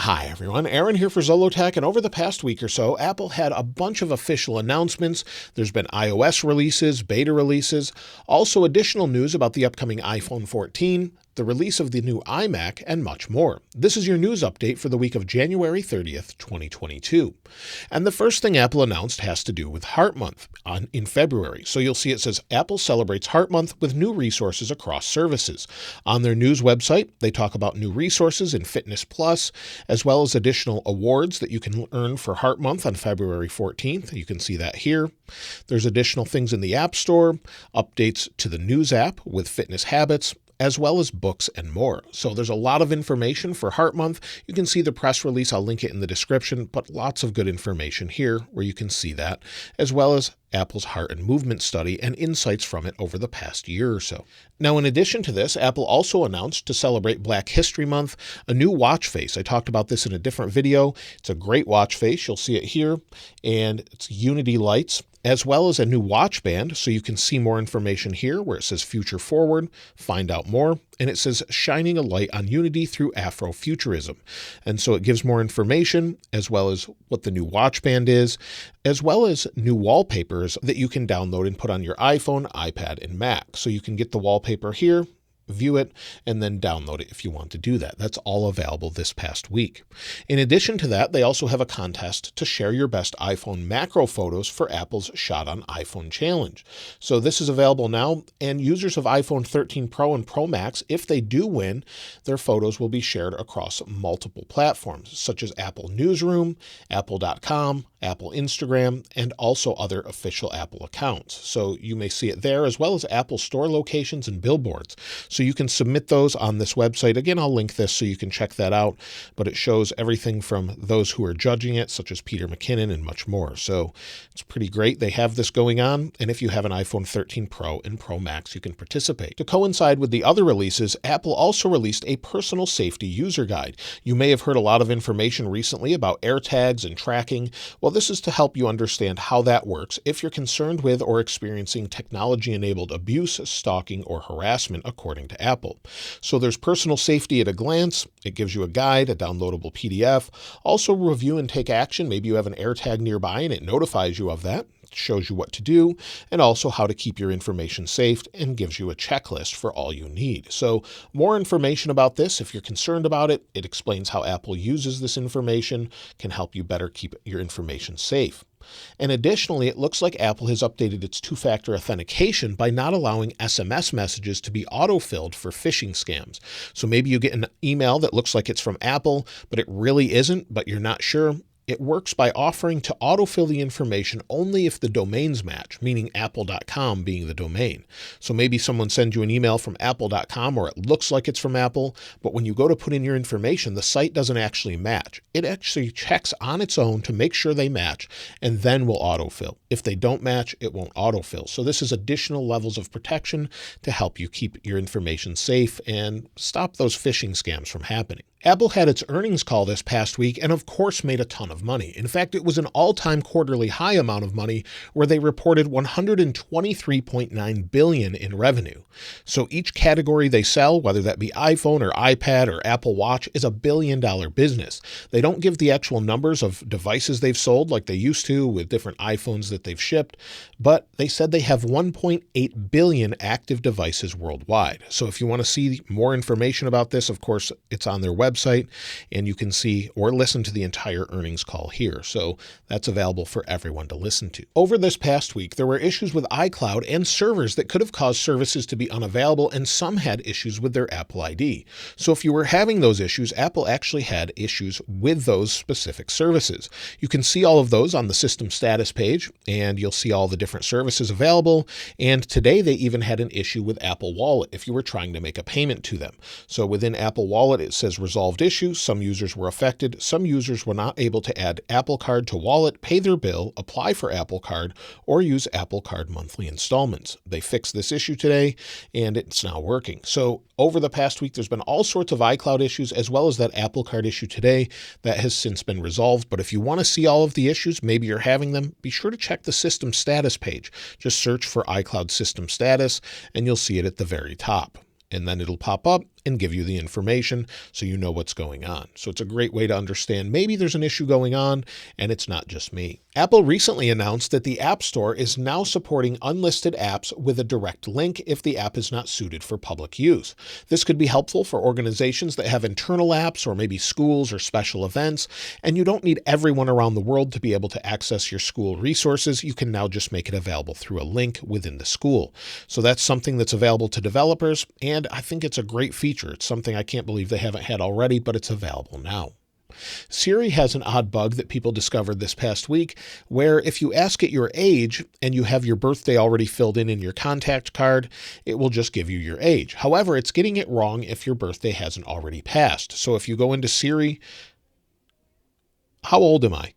Hi everyone, Aaron here for Zollotech, and over the past week or so, Apple had a bunch of official announcements. There's been iOS releases, beta releases, also additional news about the upcoming iPhone 14, the release of the new iMac, and much more. This is your news update for the week of January 30th, 2022. And the first thing Apple announced has to do with Heart Month in February. So you'll see it says Apple celebrates Heart Month with new resources across services. On their news website, they talk about new resources in Fitness Plus, as well as additional awards that you can earn for Heart Month on February 14th. You can see that here. There's additional things in the App Store, updates to the News app with fitness habits, as well as books and more. So there's a lot of information for Heart Month. You can see the press release. I'll link it in the description, but lots of good information here where you can see that, as well as Apple's heart and movement study and insights from it over the past year or so. Now, in addition to this, Apple also announced to celebrate Black History Month, a new watch face. I talked about this in a different video. It's a great watch face. You'll see it here, and it's Unity lights, as well as a new watch band. So you can see more information here where it says Future Forward, find out more. And it says shining a light on unity through Afrofuturism. And so it gives more information, as well as what the new watch band is, as well as new wallpapers that you can download and put on your iPhone, iPad, and Mac. So you can get the wallpaper here, view it, and then download it if you want to do that. That's all available this past week. In addition to that, they also have a contest to share your best iPhone macro photos for Apple's Shot on iPhone challenge. So this is available now, and users of iPhone 13 Pro and Pro Max, if they do win, their photos will be shared across multiple platforms, such as Apple Newsroom, Apple.com, Apple Instagram, and also other official Apple accounts. So you may see it there, as well as Apple Store locations and billboards. So you can submit those on this website. Again, I'll link this so you can check that out, but it shows everything from those who are judging it, such as Peter McKinnon and much more. So it's pretty great. They have this going on, and if you have an iPhone 13 Pro and Pro Max, you can participate. To coincide with the other releases, Apple also released a personal safety user guide. You may have heard a lot of information recently about AirTags and tracking. Well, this is to help you understand how that works if you're concerned with or experiencing technology-enabled abuse, stalking, or harassment, according to Apple. So there's personal safety at a glance. It gives you a guide, a downloadable PDF, also review and take action. Maybe you have an AirTag nearby and it notifies you of that. Shows you what to do, and also how to keep your information safe, and gives you a checklist for all you need. So more information about this if you're concerned about it. It explains how Apple uses this information, can help you better keep your information safe. And additionally, it looks like Apple has updated its two-factor authentication by not allowing SMS messages to be autofilled for phishing scams. So maybe you get an email that looks like it's from Apple, but it really isn't, but you're not sure. It works by offering to autofill the information only if the domains match, meaning apple.com being the domain. So maybe someone sends you an email from apple.com, or it looks like it's from Apple, but when you go to put in your information, the site doesn't actually match. It actually checks on its own to make sure they match, and then will autofill. If they don't match, it won't autofill. So this is additional levels of protection to help you keep your information safe and stop those phishing scams from happening. Apple had its earnings call this past week and of course made a ton of money. In fact, it was an all-time quarterly high amount of money where they reported $123.9 billion in revenue. So each category they sell, whether that be iPhone or iPad or Apple Watch, is $1 billion business. They don't give the actual numbers of devices they've sold like they used to with different iPhones that they've shipped, but they said they have 1.8 billion active devices worldwide. So if you want to see more information about this, of course, it's on their website, and you can see or listen to the entire earnings call here. So that's available for everyone to listen to. Over this past week, there were issues with iCloud and servers that could have caused services to be unavailable, and some had issues with their Apple ID. So if you were having those issues, Apple actually had issues with those specific services. You can see all of those on the system status page, and you'll see all the different services available. And today they even had an issue with Apple Wallet if you were trying to make a payment to them. So within Apple Wallet, it says resolved issue. Some users were affected. Some users were not able to add Apple Card to Wallet, pay their bill, apply for Apple Card, or use Apple Card monthly installments. They fixed this issue today, and it's now working. So over the past week, there's been all sorts of iCloud issues, as well as that Apple Card issue today that has since been resolved. But if you want to see all of the issues, maybe you're having them, be sure to check the system status page. Just search for iCloud system status, and you'll see it at the very top. And then it'll pop up, and give you the information so you know what's going on. So it's a great way to understand maybe there's an issue going on and it's not just me. Apple recently announced that the App Store is now supporting unlisted apps with a direct link if the app is not suited for public use. This could be helpful for organizations that have internal apps or maybe schools or special events, and you don't need everyone around the world to be able to access your school resources. You can now just make it available through a link within the school. So that's something that's available to developers, and I think it's a great feature. It's something I can't believe they haven't had already, but it's available now. Siri has an odd bug that people discovered this past week, where if you ask it your age and you have your birthday already filled in your contact card, it will just give you your age. However, it's getting it wrong if your birthday hasn't already passed. So if you go into Siri, how old am I?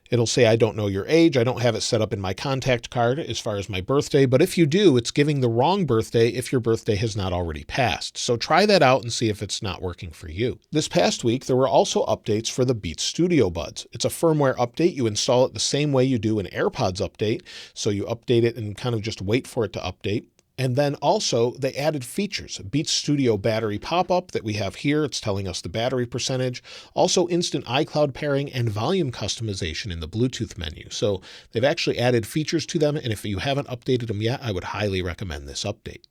It'll say, I don't know your age. I don't have it set up in my contact card as far as my birthday. But if you do, it's giving the wrong birthday if your birthday has not already passed. So try that out and see if it's not working for you. This past week, there were also updates for the Beats Studio Buds. It's a firmware update. You install it the same way you do an AirPods update. So you update it and kind of just wait for it to update. And then also they added features, Beats Studio battery pop-up that we have here. It's telling us the battery percentage, also instant iCloud pairing and volume customization in the Bluetooth menu. So they've actually added features to them. And if you haven't updated them yet, I would highly recommend this update.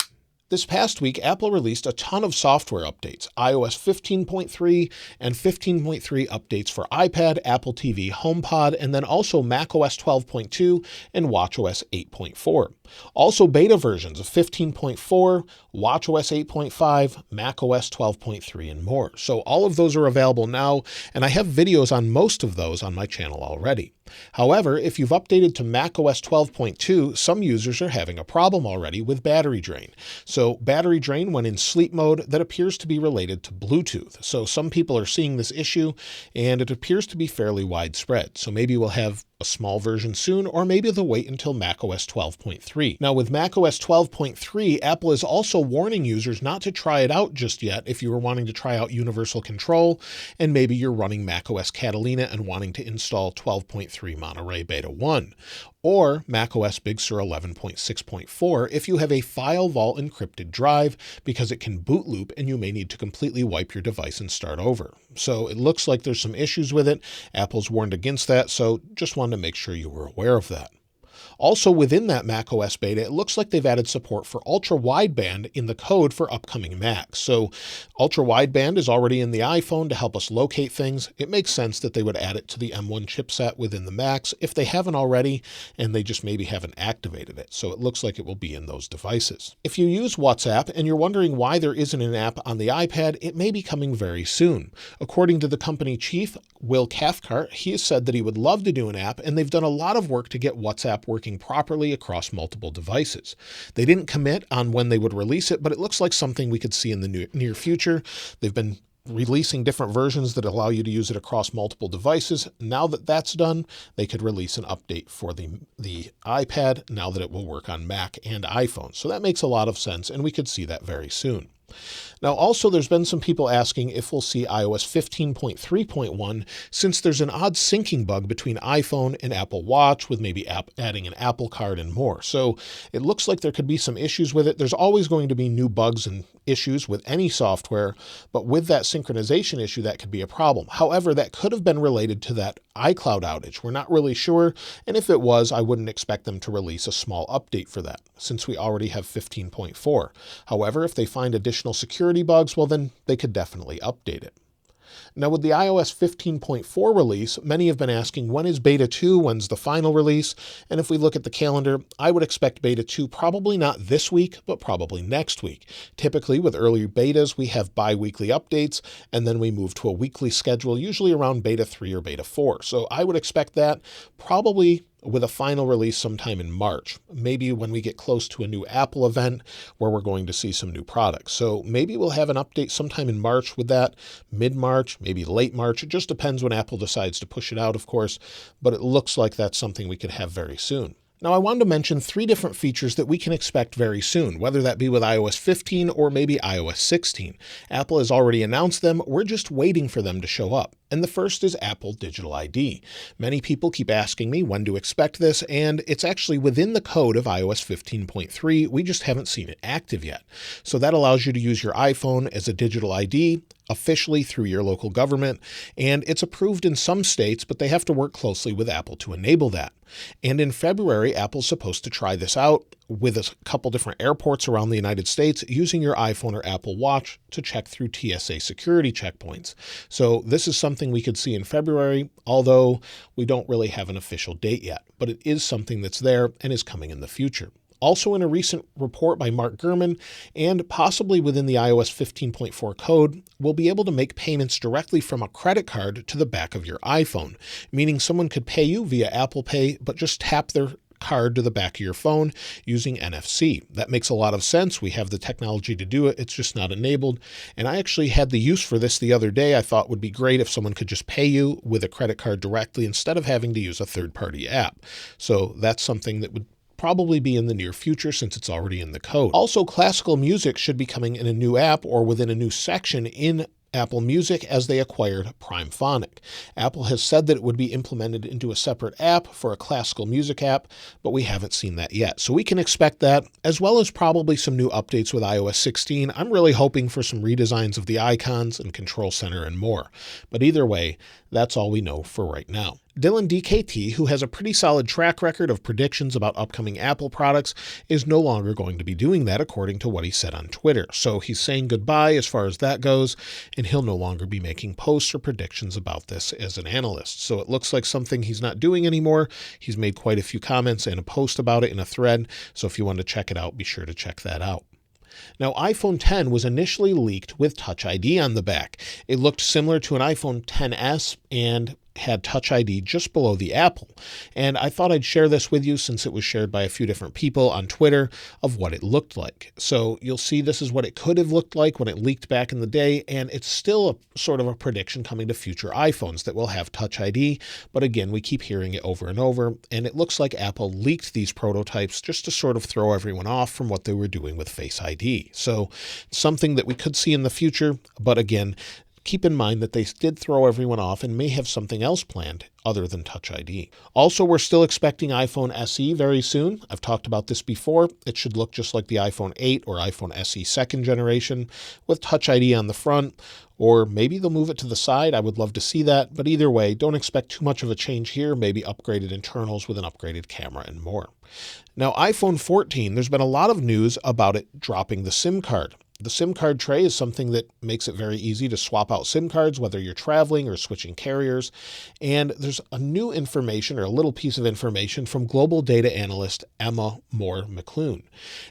This past week, Apple released a ton of software updates, iOS 15.3 and 15.3 updates for iPad, Apple TV, HomePod, and then also macOS 12.2 and watchOS 8.4. Also beta versions of 15.4, watchOS 8.5, macOS 12.3, and more. So all of those are available now, and I have videos on most of those on my channel already. However, if you've updated to macOS 12.2, some users are having a problem already with battery drain. So battery drain when in sleep mode, that appears to be related to Bluetooth. So some people are seeing this issue, and it appears to be fairly widespread. So maybe we'll have a small version soon, or maybe they'll wait until macOS 12.3. Now with macOS 12.3, Apple is also warning users not to try it out just yet if you were wanting to try out Universal Control, and maybe you're running macOS Catalina and wanting to install 12.3 Monterey Beta 1, or macOS Big Sur 11.6.4 if you have a file vault encrypted drive, because it can boot loop and you may need to completely wipe your device and start over. So it looks like there's some issues with it. Apple's warned against that, so just wanted to make sure you were aware of that. Also within that macOS beta, it looks like they've added support for ultra-wideband in the code for upcoming Macs. So ultra-wideband is already in the iPhone to help us locate things. It makes sense that they would add it to the M1 chipset within the Macs if they haven't already, and they just maybe haven't activated it. So it looks like it will be in those devices. If you use WhatsApp and you're wondering why there isn't an app on the iPad, it may be coming very soon. According to the company chief, Will Cathcart, he has said that he would love to do an app, and they've done a lot of work to get WhatsApp working properly across multiple devices. They didn't commit on when they would release it, but it looks like something we could see in the near future. They've been releasing different versions that allow you to use it across multiple devices. Now that that's done, they could release an update for the iPad now that it will work on Mac and iPhone. So that makes a lot of sense, and we could see that very soon. Now, also, there's been some people asking if we'll see iOS 15.3.1 since there's an odd syncing bug between iPhone and Apple Watch with maybe adding an Apple Card and more. So it looks like there could be some issues with it. There's always going to be new bugs and issues with any software, but with that synchronization issue, that could be a problem. However, that could have been related to that iCloud outage. We're not really sure, and if it was, I wouldn't expect them to release a small update for that, since we already have 15.4. However, if they find additional security bugs, well, then they could definitely update it. Now with the iOS 15.4 release, many have been asking, when is Beta 2? When's the final release? And if we look at the calendar, I would expect Beta 2 probably not this week, but probably next week. Typically with early betas, we have bi-weekly updates, and then we move to a weekly schedule, usually around Beta 3 or Beta 4. So I would expect that probably with a final release sometime in March, maybe when we get close to a new Apple event where we're going to see some new products. So maybe we'll have an update sometime in March with that, mid-March, maybe late March. It just depends when Apple decides to push it out, of course, but it looks like that's something we could have very soon. Now, I wanted to mention 3 different features that we can expect very soon, whether that be with iOS 15 or maybe iOS 16. Apple has already announced them. We're just waiting for them to show up. And the first is Apple Digital ID. Many people keep asking me when to expect this, and it's actually within the code of iOS 15.3. We just haven't seen it active yet. So that allows you to use your iPhone as a digital ID officially through your local government, and it's approved in some states, but they have to work closely with Apple to enable that. And in February, Apple's supposed to try this out with a couple different airports around the United States using your iPhone or Apple Watch to check through TSA security checkpoints. So this is something we could see in February, although we don't really have an official date yet, but it is something that's there and is coming in the future. Also in a recent report by Mark Gurman, and possibly within the iOS 15.4 code, we'll be able to make payments directly from a credit card to the back of your iPhone, meaning someone could pay you via Apple Pay, but just tap their card to the back of your phone using NFC. That makes a lot of sense. We have the technology to do it. It's just not enabled. And I actually had the use for this the other day. I thought it would be great if someone could just pay you with a credit card directly instead of having to use a third-party app. So that's something that would probably be in the near future since it's already in the code. Also, classical music should be coming in a new app or within a new section in Apple Music as they acquired Primephonic. Apple has said that it would be implemented into a separate app for a classical music app, but we haven't seen that yet. So we can expect that, as well as probably some new updates with iOS 16. I'm really hoping for some redesigns of the icons and control center and more. But either way, that's all we know for right now. Dylan DKT, who has a pretty solid track record of predictions about upcoming Apple products, is no longer going to be doing that according to what he said on Twitter. So he's saying goodbye as far as that goes, and he'll no longer be making posts or predictions about this as an analyst. So it looks like something he's not doing anymore. He's made quite a few comments and a post about it in a thread. So if you want to check it out, be sure to check that out. Now, iPhone X was initially leaked with Touch ID on the back. It looked similar to an iPhone XS and had Touch ID just below the Apple. And I thought I'd share this with you since it was shared by a few different people on Twitter of what it looked like. So you'll see this is what it could have looked like when it leaked back in the day, and it's still a sort of a prediction coming to future iPhones that will have Touch ID. But again, we keep hearing it over and over, and it looks like Apple leaked these prototypes just to sort of throw everyone off from what they were doing with Face ID. So something that we could see in the future, but again, keep in mind that they did throw everyone off and may have something else planned other than Touch ID. Also, we're still expecting iPhone SE very soon. I've talked about this before. It should look just like the iPhone 8 or iPhone SE second generation with Touch ID on the front, or maybe they'll move it to the side. I would love to see that, but either way, don't expect too much of a change here. Maybe upgraded internals with an upgraded camera and more. Now, iPhone 14, there's been a lot of news about it dropping the SIM card. The SIM card tray is something that makes it very easy to swap out SIM cards, whether you're traveling or switching carriers. And there's a new information, or a little piece of information, from global data analyst Emma Moore McClune.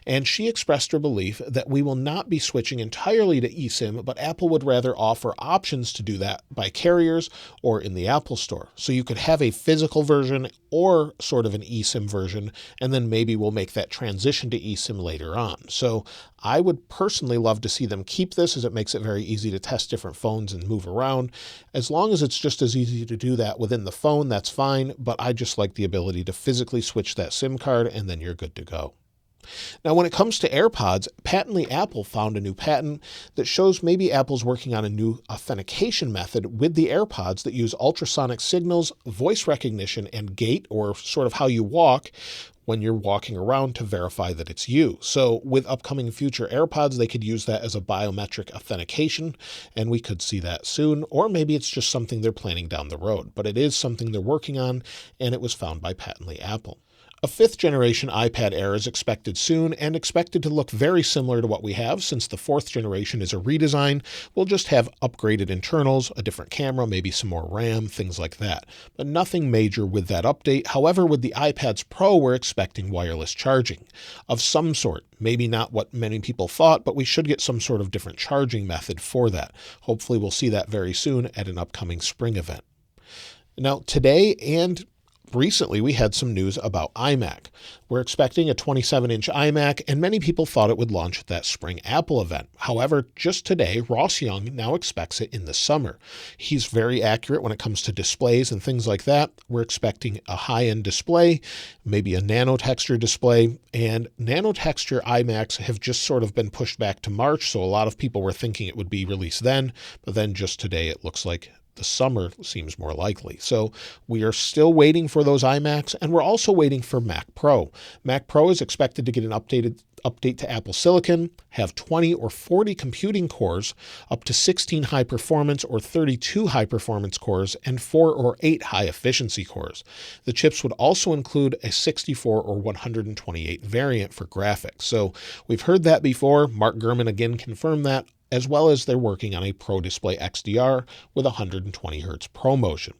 And she expressed her belief that we will not be switching entirely to eSIM, but Apple would rather offer options to do that by carriers or in the Apple Store. So you could have a physical version or sort of an eSIM version, and then maybe we'll make that transition to eSIM later on. So I would personally love to see them keep this, as it makes it very easy to test different phones and move around. As long as it's just as easy to do that within the phone, that's fine, but I just like the ability to physically switch that SIM card and then you're good to go. Now, when it comes to AirPods, patently Apple found a new patent that shows maybe Apple's working on a new authentication method with the AirPods that use ultrasonic signals, voice recognition, and gait, or sort of how you walk when you're walking around, to verify that it's you. So with upcoming future AirPods, they could use that as a biometric authentication, and we could see that soon, or maybe it's just something they're planning down the road. But it is something they're working on, and it was found by patently Apple. A 5th generation iPad Air is expected soon, and expected to look very similar to what we have, since the 4th generation is a redesign. We'll just have upgraded internals, a different camera, maybe some more RAM, things like that. But nothing major with that update. However, with the iPads Pro, we're expecting wireless charging of some sort. Maybe not what many people thought, but we should get some sort of different charging method for that. Hopefully we'll see that very soon at an upcoming spring event. Now, today and recently, we had some news about iMac. We're expecting a 27-inch iMac, and many people thought it would launch at that spring Apple event. However, just today, Ross Young now expects it in the summer. He's very accurate when it comes to displays and things like that. We're expecting a high-end display, maybe a nano-texture display, and nano-texture iMacs have just sort of been pushed back to March, so a lot of people were thinking it would be released then, but then just today it looks like the summer seems more likely. So we are still waiting for those iMacs, and we're also waiting for Mac Pro. Mac Pro is expected to get an update to Apple Silicon, have 20 or 40 computing cores, up to 16 high performance or 32 high performance cores, and 4 or 8 high efficiency cores. The chips would also include a 64 or 128 variant for graphics. So we've heard that before. Mark Gurman again confirmed that, as well as they're working on a Pro Display XDR with 120 Hz ProMotion.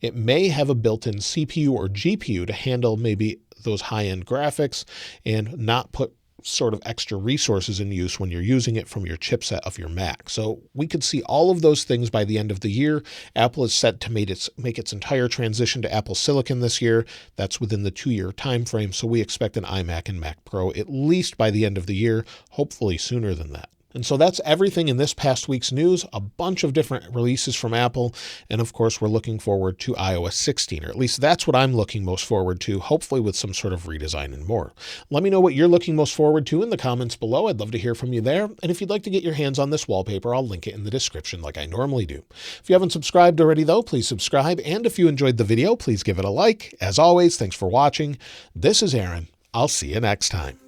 It may have a built-in CPU or GPU to handle maybe those high-end graphics and not put sort of extra resources in use when you're using it from your chipset of your Mac. So we could see all of those things by the end of the year. Apple is set to make its entire transition to Apple Silicon this year. That's within the 2-year time frame. So we expect an iMac and Mac Pro at least by the end of the year, hopefully sooner than that. And so that's everything in this past week's news, a bunch of different releases from Apple. And of course, we're looking forward to iOS 16, or at least that's what I'm looking most forward to, hopefully with some sort of redesign and more. Let me know what you're looking most forward to in the comments below. I'd love to hear from you there. And if you'd like to get your hands on this wallpaper, I'll link it in the description like I normally do. If you haven't subscribed already though, please subscribe. And if you enjoyed the video, please give it a like. As always, thanks for watching. This is Aaron. I'll see you next time.